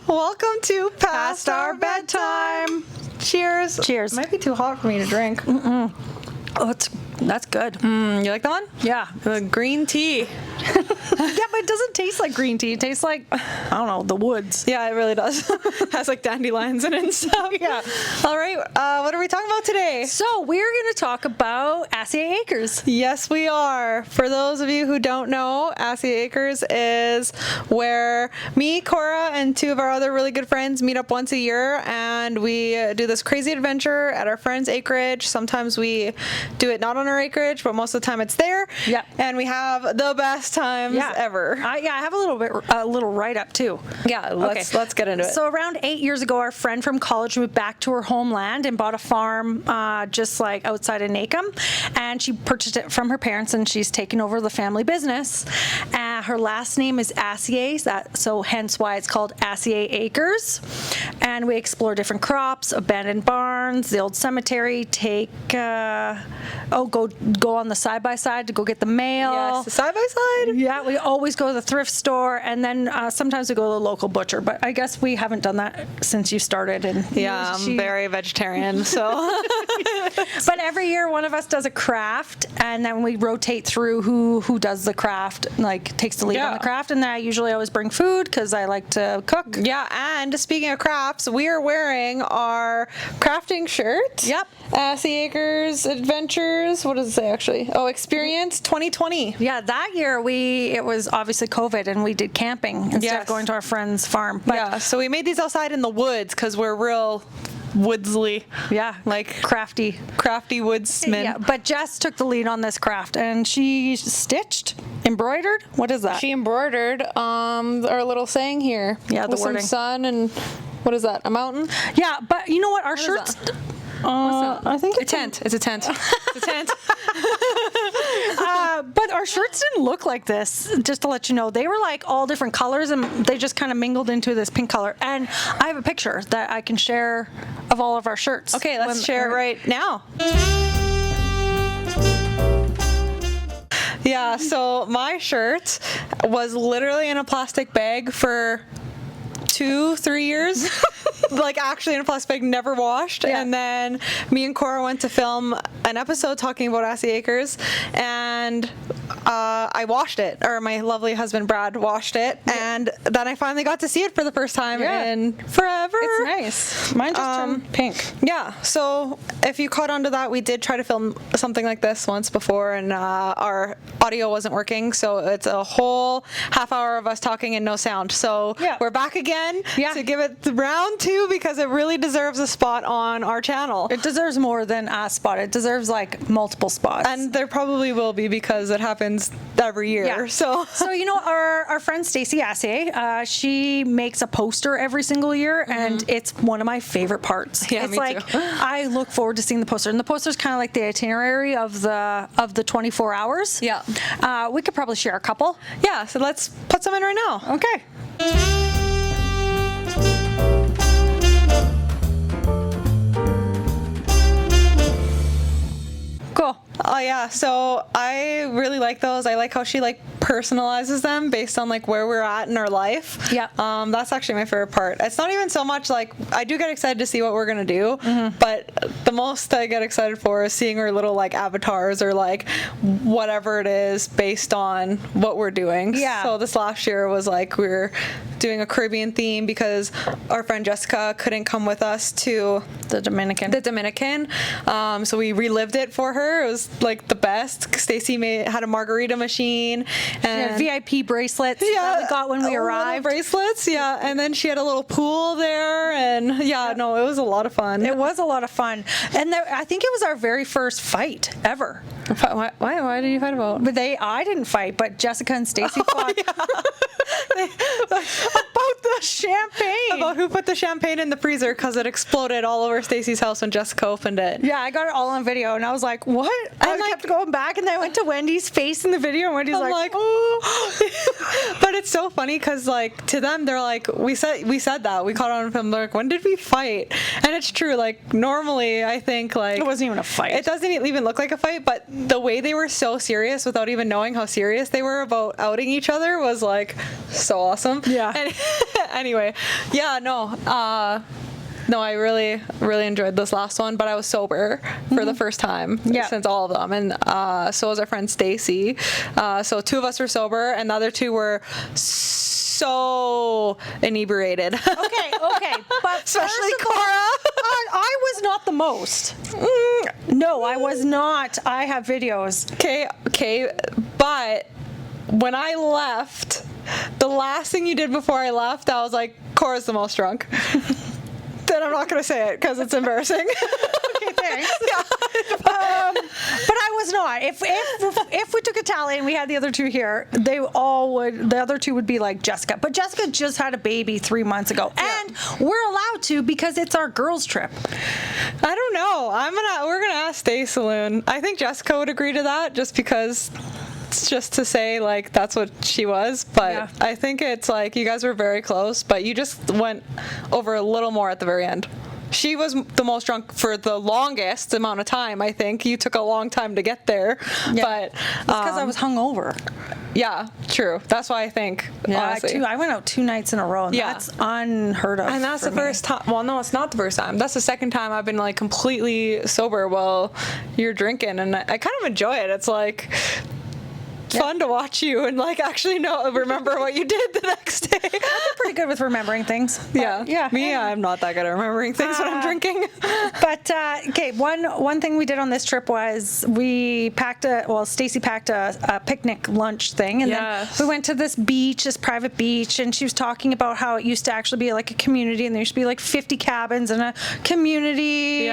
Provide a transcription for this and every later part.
Welcome to Past Our Bedtime. Cheers. Cheers. It might be too hot for me to drink. Oh, that's good. You like that one? Yeah. The green tea. Yeah, but it doesn't taste like green tea. It tastes like, I don't know, the woods. Yeah, it really does. Has like dandelions in it and stuff. Yeah. All right. What are we talking about today? So we're going to talk about Assie Acres. Yes, we are. For those of you who don't know, Assie Acres is where me, Cora, and two of our other really good friends meet up once a year, and we do this crazy adventure at our friend's acreage. Sometimes we do it not on our acreage, but most of the time it's there. Yeah. And we have the best times ever. I have a little write-up too. Yeah, let's get into it. So around 8 years ago, our friend from college moved back to her homeland and bought a farm just like outside of Nacum, and she purchased it from her parents, and she's taken over the family business. Her last name is Assie, so hence why it's called Assie Acres. And we explore different crops, abandoned barns, the old cemetery, go on the side-by-side to go get the mail. Yes, the side-by-side? Yeah, we always go to the thrift store, and then sometimes we go to the local butcher, but I guess we haven't done that since you started. And yeah, I'm very vegetarian, so. But every year one of us does a craft, and then we rotate through who does the craft, like takes the lead on the craft, and then I usually always bring food because I like to cook. Yeah, and speaking of crafts, we are wearing our crafting shirt. Yep. Assie Acres Adventures. What does it say actually? Oh, Experience 2020. Yeah, that year it was obviously COVID, and we did camping instead of going to our friend's farm. But yeah, so we made these outside in the woods because we're real woodsly. Yeah, like crafty woodsmen. Yeah, but Jess took the lead on this craft, and she embroidered. What is that? She embroidered our little saying here. Yeah, the with wording. some sun and what is that? A mountain? Yeah, but you know what? Our shirts. I think it's a tent. It's a tent. It's a tent. But our shirts didn't look like this, just to let you know. They were like all different colors, and they just kind of mingled into this pink color. And I have a picture that I can share of all of our shirts. Okay, let's share it right now. Yeah, so my shirt was literally in a plastic bag for 2-3 years. Like actually in a plastic bag, never washed. Yeah. And then me and Cora went to film an episode talking about Assie Acres, and I washed it, or my lovely husband Brad washed it, and then I finally got to see it for the first time in forever. It's nice. Mine just turned pink. Yeah, so if you caught onto that, we did try to film something like this once before, and our audio wasn't working, so it's a whole half hour of us talking and no sound. So we're back again to give it the round 2 because it really deserves a spot on our channel. It deserves more than a spot. It deserves like multiple spots. And there probably will be because it happens every year. Yeah. So you know, our friend Stacey, she makes a poster every single year, and it's one of my favorite parts. Yeah, it's me like too. I look forward to seeing the poster, and the poster's kind of like the itinerary of the 24 hours. Yeah. We could probably share a couple. Yeah, so let's put some in right now. Okay. Cool. Oh yeah, so I really like those. I like how she like personalizes them based on like where we're at in our life. Yeah. That's actually my favorite part. It's not even so much like I do get excited to see what we're gonna do, but the most I get excited for is seeing our little like avatars or like whatever it is based on what we're doing. Yeah. So this last year was like we were doing a Caribbean theme because our friend Jessica couldn't come with us to The Dominican. So we relived it for her. It was like the best. Stacey had a margarita machine and VIP bracelets that we got when we arrived. Bracelets, yeah. And then she had a little pool there, and no, it was a lot of fun. It was a lot of fun, and I think it was our very first fight ever. Why did you fight about? But I didn't fight, but Jessica and Stacey fought. About the champagne. About who put the champagne in the freezer because it exploded all over Stacey's house when Jessica opened it. Yeah, I got it all on video, and I was like, what? And I kept going back, and then I went to Wendy's face in the video, and Wendy's like, oh. But it's so funny because like to them, they're like, we said that. We caught on film. They're like, when did we fight? And it's true. Like normally, I think like it wasn't even a fight. It doesn't even look like a fight, but the way they were so serious without even knowing how serious they were about outing each other was like so awesome. Yeah. Anyway, yeah, no, I really, really enjoyed this last one, but I was sober for the first time since all of them. And so was our friend Stacey. So 2 of us were sober, and the other 2 were so inebriated. Okay. But especially first of all, Cora. I was not the most. No, I was not. I have videos. Okay, but when I left, the last thing you did before I left, I was like, Cora's the most drunk. Then I'm not going to say it because it's embarrassing. Okay, thanks. Yeah. But I was not. If we took a tally and we had the other 2 here, the other 2 would be like Jessica. But Jessica just had a baby 3 months ago, and we're allowed to because it's our girls' trip. I don't know. We're gonna ask Stay Saloon. I think Jessica would agree to that, just because. It's just to say, like, that's what she was, but I think it's like you guys were very close, but you just went over a little more at the very end. She was the most drunk for the longest amount of time, I think. You took a long time to get there, but... It's because I was hungover. Yeah, true. That's why I think, honestly. I went out 2 nights in a row, and that's unheard of. And that's the first time. Well, no, it's not the first time. That's the second time I've been, like, completely sober while you're drinking, and I kind of enjoy it. It's like... fun to watch you and like actually remember what you did the next day. I'm pretty good with remembering things. Yeah. Me, I'm not that good at remembering things when I'm drinking. But okay, one thing we did on this trip was we Stacey packed a picnic lunch thing, and then we went to this private beach, and she was talking about how it used to actually be like a community, and there used to be like 50 cabins and a community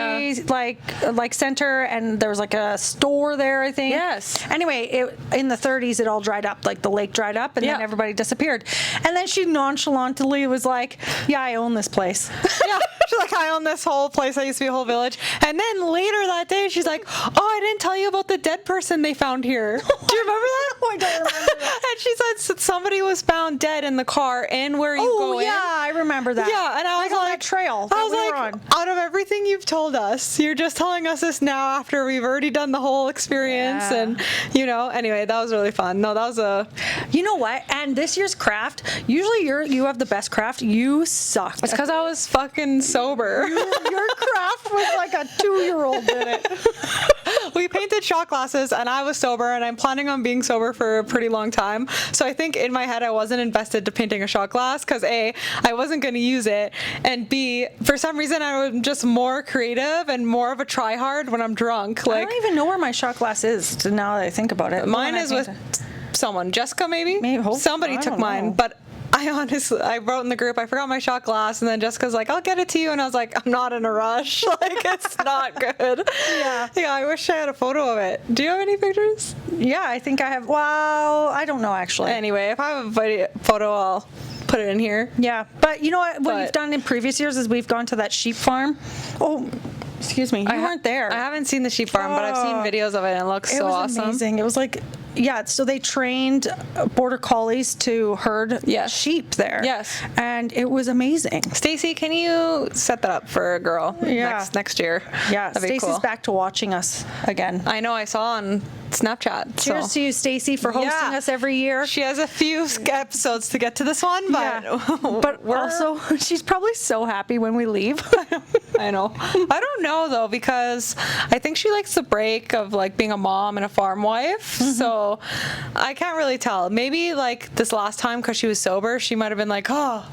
like center, and there was like a store there, I think. Yes. Anyway, in the 30s it all dried up, like the lake dried up, and then everybody disappeared. And then she nonchalantly was like, yeah, I own this place. Yeah, she's like, I own this whole place. I used to be a whole village. And then later that day she's like, oh, I didn't tell you about the dead person they found here. Do you remember that? I don't remember that. And she said somebody was found dead in the car and where you go in. Yeah, I remember that. Yeah, and I was on like, that trail I was like, out of everything you've told us, you're just telling us this now after we've already done the whole experience. And anyway, that was really fun. No, that was you know what? And this year's craft, usually you have the best craft. You suck. It's because I was fucking sober. Your craft was like a 2-year-old did it. We painted shot glasses, and I was sober, and I'm planning on being sober for a pretty long time. So I think in my head I wasn't invested to painting a shot glass because A, I wasn't going to use it, and B, for some reason I'm just more creative and more of a try-hard when I'm drunk. Like, I don't even know where my shot glass is now that I think about it. Mine is with someone. Jessica, maybe? Somebody took mine, but I wrote in the group, I forgot my shot glass, and then Jessica's like, I'll get it to you, and I was like, I'm not in a rush. Like, it's not good. Yeah, I wish I had a photo of it. Do you have any pictures? Yeah, I think I have. Well, I don't know, actually. Anyway, if I have a photo, I'll put it in here. Yeah, but you know what we've done in previous years is we've gone to that sheep farm. Oh, excuse me, you weren't there. I haven't seen the sheep farm, but I've seen videos of it, and it looks so awesome. It was amazing. It was like... Yeah, so they trained border collies to herd sheep there. Yes. And it was amazing. Stacey, can you set that up for a girl next year? Yeah, Stacey's back to watching us again. I know, I saw on Snapchat. Cheers to you, Stacey, for hosting us every year. She has a few episodes to get to this one, but also she's probably so happy when we leave. I know. I don't know though, because I think she likes the break of like being a mom and a farm wife. Mm-hmm. So I can't really tell. Maybe like this last time, because she was sober, she might have been like, oh,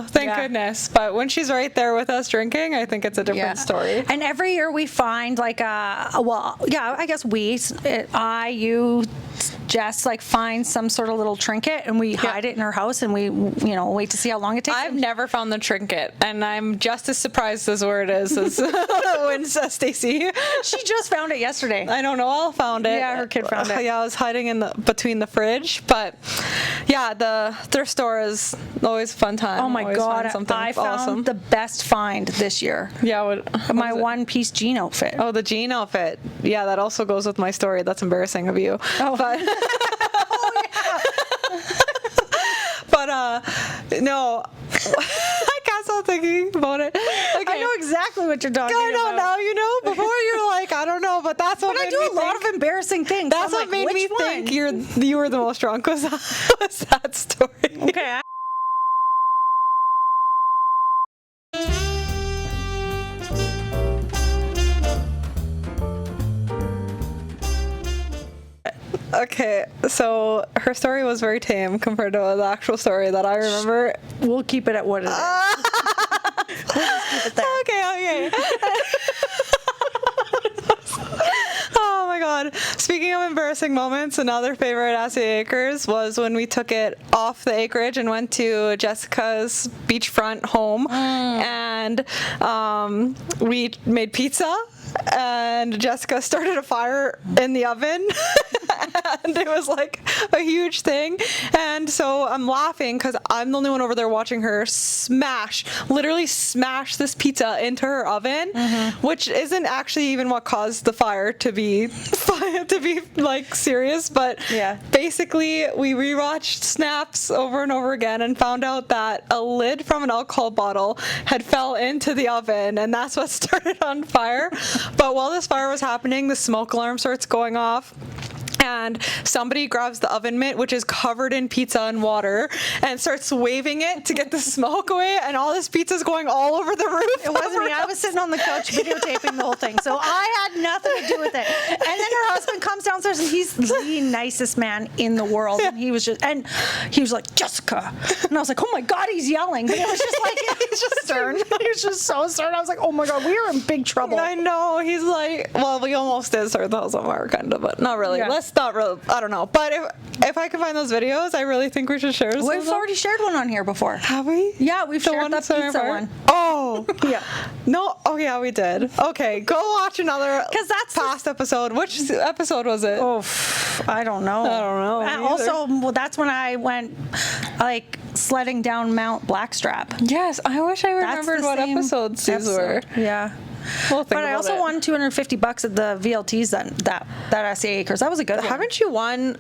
thank goodness. But when she's right there with us drinking, I think it's a different story. And every year we find like I guess you, Jess, like find some sort of little trinket, and we hide it in her house, and we wait to see how long it takes. I've never found the trinket, and I'm just as surprised as where it is as when Stacey. She just found it yesterday. I don't know. All found it. Yeah, her kid found it. Yeah, I was hiding between the fridge, but yeah, the thrift store is always a fun time. Oh my God, I found the best find this year. Yeah, my one-piece jean outfit. Oh, the jean outfit. Yeah, that also goes with my story. That's embarrassing of you. Oh, but no. I can't stop thinking about it. Okay. I know exactly what you're talking about. I know now, before you're like, I don't know, but that's what made me think. I do a lot of embarrassing things. That's what made me think you were the most drunk was that story. Okay. Okay, so her story was very tame compared to the actual story that I remember. We'll keep it at what it is. We'll just keep it there. Okay. Oh my god. Speaking of embarrassing moments, another favorite Assie Acres was when we took it off the acreage and went to Jessica's beachfront home, and we made pizza. And Jessica started a fire in the oven, and it was like a huge thing. And so I'm laughing because I'm the only one over there watching her literally smash this pizza into her oven, which isn't actually even what caused the fire to be like serious. But yeah, basically we rewatched snaps over and over again and found out that a lid from an alcohol bottle had fell into the oven, and that's what started on fire. But while this fire was happening, the smoke alarm starts going off. And somebody grabs the oven mitt, which is covered in pizza and water, and starts waving it to get the smoke away, and all this pizza's going all over the roof. It wasn't me. I was sitting on the couch videotaping the whole thing, so I had nothing to do with it. And then her husband comes downstairs, and he's the nicest man in the world. And he was like, Jessica. And I was like, oh my God, he's yelling. But it was just like, he's just stern. He was just so stern. I was like, oh my God, we are in big trouble. I know. He's like, well, we almost did start the house on fire, kind of, but not really. Yeah. Not really. I don't know. But if I can find those videos, I really think we should share some. We've already shared one on here before. Have we? Yeah, we've shared that pizza one. Oh. Yeah. No. Oh, yeah, we did. Okay, go watch another that's past episode. Which episode was it? Oh, I don't know. I don't know. And also, that's when I went like sledding down Mount Blackstrap. Yes, I wish I remembered what episodes these were. Yeah. We'll think but I also won $250 at the VLTs that Assie Acres. That was a good one. Haven't you won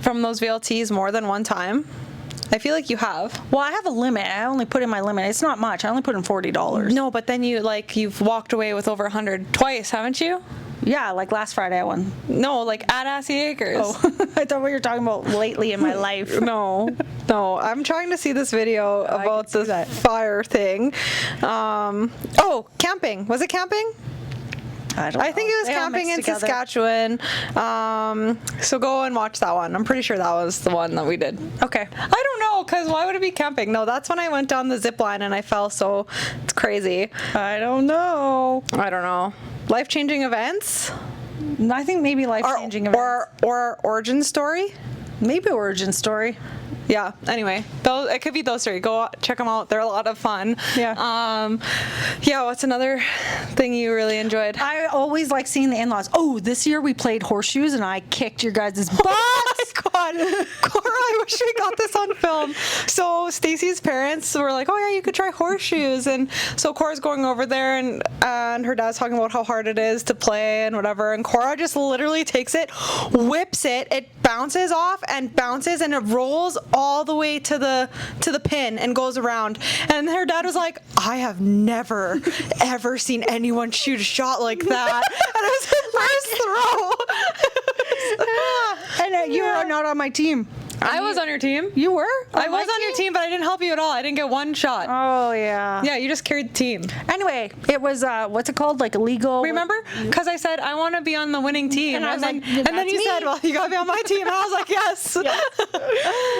from those VLTs more than one time? I feel like you have. Well, I have a limit. I only put in my limit. It's not much. I only put in $40. No, but then you've walked away with over 100 twice, haven't you? Yeah, like last Friday I won. No, like at Assie Acres. Oh, I thought we were talking about lately in my life. No. I'm trying to see this video about the fire thing. Camping. Was it camping? I think it was camping in Saskatchewan. So go and watch that one. I'm pretty sure that was the one that we did. Okay. I don't know, because why would it be camping? No, that's when I went down the zip line and I fell, so it's crazy. I don't know. Life-changing events? I think maybe life-changing events. Or origin story? Maybe origin story. Yeah, anyway, it could be those three. Go check them out. They're a lot of fun. Yeah. What's another thing you really enjoyed? I always like seeing the in-laws. Oh, this year we played horseshoes and I kicked your guys' butts. Oh my God. Cora, I wish we got this on film. So Stacey's parents were like, oh yeah, you could try horseshoes. And so Cora's going over there and her dad's talking about how hard it is to play and whatever. And Cora just literally takes it, whips it bounces off and bounces and it rolls all the way to the pin and goes around. And her dad was like, I have never ever seen anyone shoot a shot like that. And it was the first throw. And you were not on my team. I was on your team. You were? I was on your team, but I didn't help you at all. I didn't get one shot. Oh, yeah. Yeah, you just carried the team. Anyway, it was, what's it called? Like illegal. Remember? Because I said, I want to be on the winning team. And I was like, and then you said, well, you got to be on my team. And I was like, yes.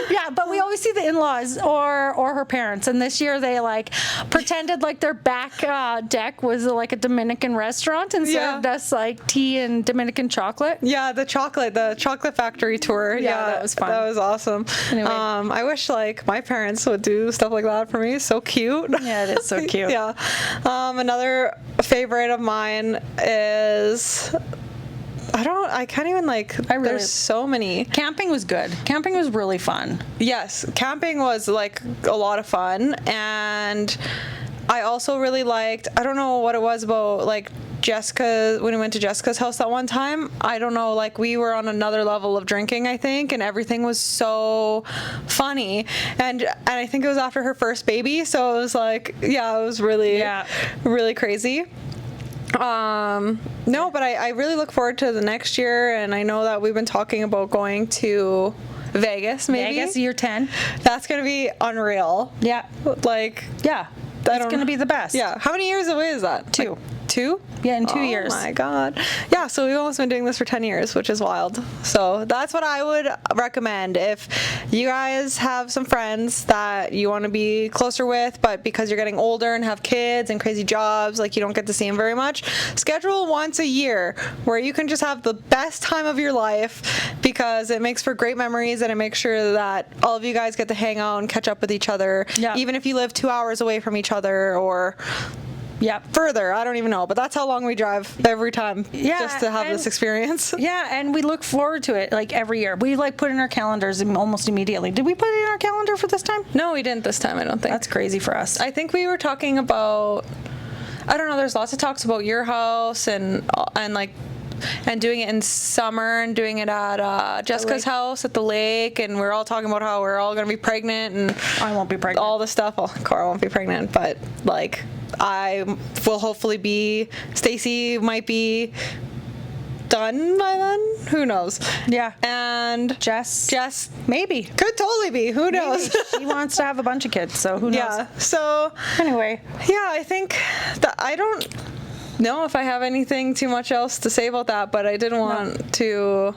Yeah, but we always see the in-laws or her parents. And this year they like pretended like their back deck was like a Dominican restaurant and served us like tea and Dominican chocolate. Yeah, the chocolate factory tour. Yeah, that was fun. That was awesome. Anyway. I wish like my parents would do stuff like that for me. So cute. Yeah, it is so cute. Yeah. Another favorite of mine is I can't even there's so many. Camping was good. Camping was really fun. Yes, camping was like a lot of fun, and I also really liked, I don't know what it was about like Jessica, when we went to Jessica's house that one time, I don't know, like we were on another level of drinking, I think, and everything was so funny. And I think it was after her first baby, so it was like, yeah, it was really, really crazy. No, but I really look forward to the next year, and I know that we've been talking about going to Vegas, maybe. Vegas, year 10. That's going to be unreal. Yeah. Like, yeah. It's going to be the best. Yeah. How many years away is that? 2. Like 2? Yeah, in 2 years. Oh my God. Yeah, so we've almost been doing this for 10 years, which is wild. So that's what I would recommend. If you guys have some friends that you want to be closer with, but because you're getting older and have kids and crazy jobs, like you don't get to see them very much, schedule once a year where you can just have the best time of your life, because it makes for great memories and it makes sure that all of you guys get to hang out and catch up with each other, even if you live 2 hours away from each other or further. I don't even know, but that's how long we drive every time just to have this experience. Yeah, and we look forward to it like every year. We like put in our calendars almost immediately. Did we put it in our calendar for this time? No, we didn't this time, I don't think. That's crazy for us. I think we were talking about, I don't know, there's lots of talks about your house and doing it in summer and doing it at Jessica's house at the lake, and we're all talking about how we're all going to be pregnant and I won't be pregnant. All the stuff. Well, Cora won't be pregnant, but like I will hopefully be. Stacey might be done by then. Who knows? Yeah. And Jess maybe could totally be. Who knows? She wants to have a bunch of kids, so who knows? Yeah. So anyway, I think that I don't know if I have anything too much else to say about that, but I did want to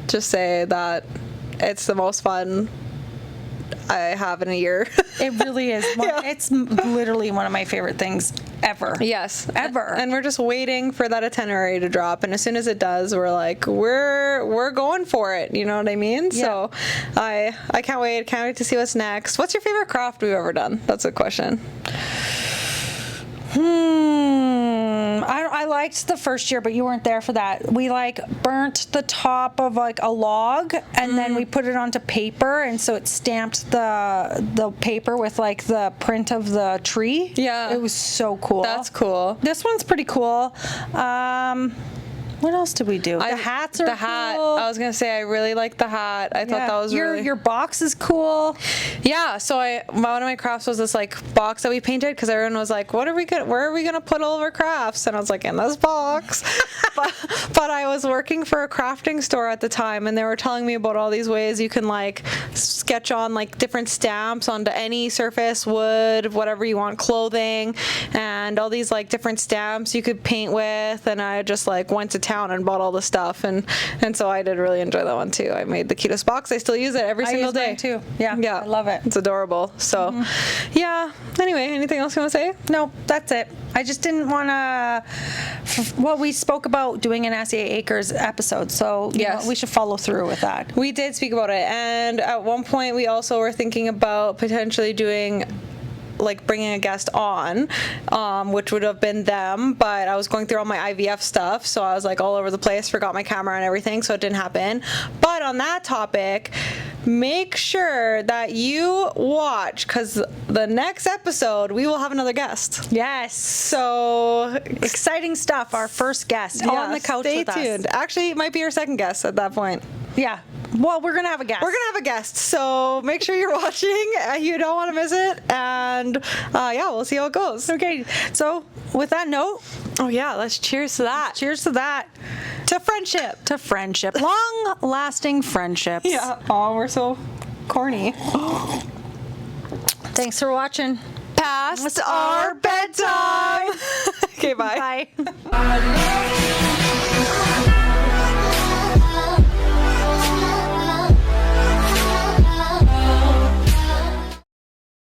just say that it's the most fun I have in a year. It really is. It's literally one of my favorite things ever. Yes, ever. And we're just waiting for that itinerary to drop, and as soon as it does, we're like, we're going for it. You know what I mean? Yeah. So I can't wait. Can't wait to see what's next. What's your favorite craft we've ever done? That's a question. I liked the first year, but you weren't there for that. We burnt the top of a log, and then we put it onto paper, and so it stamped the paper with the print of the tree. Yeah, it was so cool. That's cool. This one's pretty cool. What else did we do? The hats are cool. I was gonna say I really like the hat. I thought that was your box is cool. Yeah. So one of my crafts was this box that we painted, because everyone was like, where are we gonna put all of our crafts? And I was like, in this box. but I was working for a crafting store at the time, and they were telling me about all these ways you can sketch on different stamps onto any surface, wood, whatever you want, clothing, and all these different stamps you could paint with. And I just went to town and bought all the stuff, and so I did really enjoy that one too. I made the cutest box. I still use it every single day. I use mine too. Yeah, I love it. It's adorable. So yeah. Anyway, anything else you want to say? No, that's it. I just didn't want to. Well, we spoke about doing an Assie Acers episode, so we should follow through with that. We did speak about it, and at one point we also were thinking about potentially doing bringing a guest on, which would have been them, but I was going through all my IVF stuff, so I was all over the place, forgot my camera and everything, so it didn't happen. But on that topic, make sure that you watch, because the next episode we will have another guest. Yes. So exciting stuff. Our first guest on the couch with us. Stay tuned. Actually, it might be our second guest at that point. Yeah. Well, we're going to have a guest. We're going to have a guest, so make sure you're watching. You don't want to miss it, and we'll see how it goes. Okay, so with that note, let's cheers to that. Cheers to that. To friendship. To friendship. Long-lasting friendships. Yeah. Oh, we're so corny. Thanks for watching. Past Our Bedtime. Okay, bye. Bye.